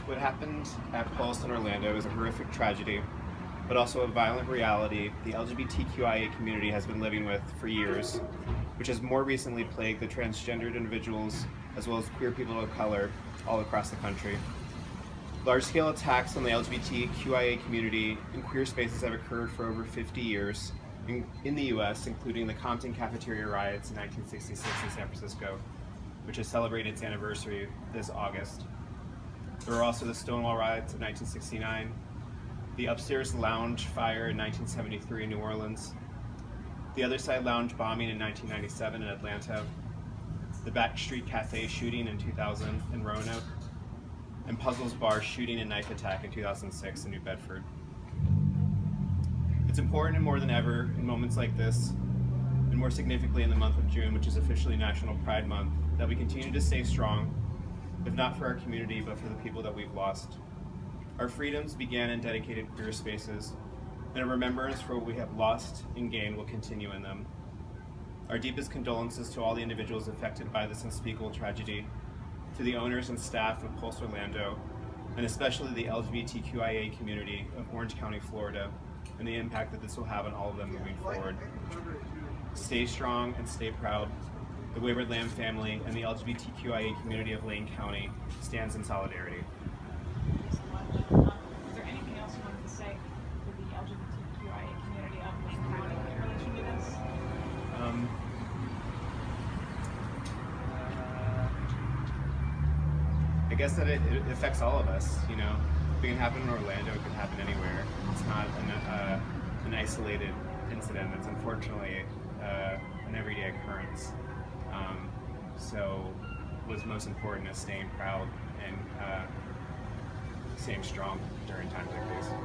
What happened at Pulse in Orlando is a horrific tragedy, but also a violent reality the LGBTQIA community has been living with for years, which has more recently plagued the transgendered individuals as well as queer people of color all across the country. Large-scale attacks on the LGBTQIA community in queer spaces have occurred for over 50 years in the US, including the Compton Cafeteria riots in 1966 in San Francisco, which has celebrated its anniversary this August. There were also the Stonewall riots of 1969, the Upstairs Lounge fire in 1973 in New Orleans, the Other Side Lounge bombing in 1997 in Atlanta, the Backstreet Cafe shooting in 2000 in Roanoke, and Puzzles Bar shooting and knife attack in 2006 in New Bedford. It's important more than ever in moments like this, and more significantly in the month of June, which is officially National Pride Month, that we continue to stay strong, if not for our community, but for the people that we've lost. Our freedoms began in dedicated queer spaces, and a remembrance for what we have lost and gained will continue in them. Our deepest condolences to all the individuals affected by this unspeakable tragedy, to the owners and staff of Pulse Orlando, and especially the LGBTQIA community of Orange County, Florida, and the impact that this will have on all of them moving forward. Stay strong and stay proud. The Wayward Lamb family and the LGBTQIA community of Lane County stands in solidarity. Thank you so much. Is there anything else you wanted to say to the LGBTQIA community of Lane County in relation to this? I guess that it affects all of us, you know. If it can happen in Orlando, it can happen anywhere. It's not an isolated incident. It's unfortunately an everyday occurrence. So what's most important is staying proud and staying strong during times like these. You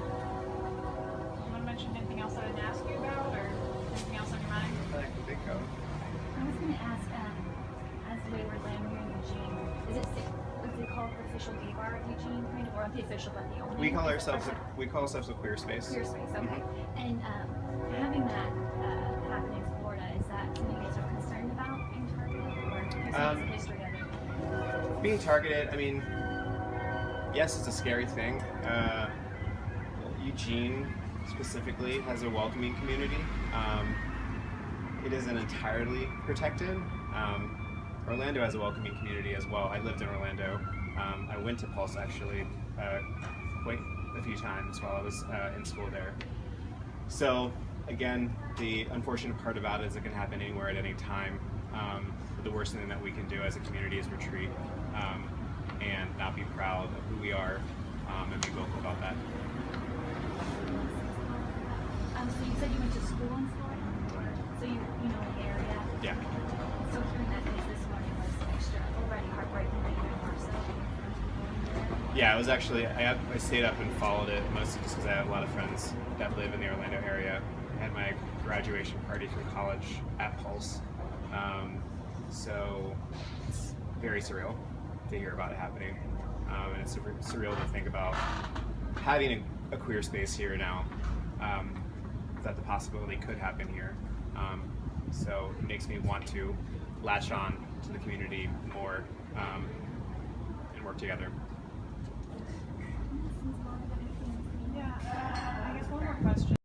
want to mention anything else I didn't ask you about, or anything else on your mind? I can think of. I was going to ask, as Wayward Lamb here in Eugene, is it called the official gay bar of Eugene, kind of, or not the official, but the only? We call ourselves a queer space. Queer space, okay. And having that happen in Florida, is that something you guys are concerned about being targeted, or is it history of it? Being targeted, I mean, yes, it's a scary thing. Eugene specifically has a welcoming community. It isn't entirely protected. Orlando has a welcoming community as well. I lived in Orlando. I went to Pulse actually quite a few times while I was in school there. So again, the unfortunate part about it is it can happen anywhere at any time. But the worst thing that we can do as a community is retreat and not be proud of who we are and be vocal about that. So you said you went to school in Florida, so you know the area. Yeah. So hearing that news this morning was extra already heartbreaking, but even more so. Yeah, it was actually, I stayed up and followed it, mostly just because I have a lot of friends that live in the Orlando area. I had my graduation party from college at Pulse. So it's very surreal to hear about it happening. And it's super surreal to think about having a queer space here now, that the possibility could happen here. So it makes me want to latch on to the community more and work together. Yeah, I guess one more question.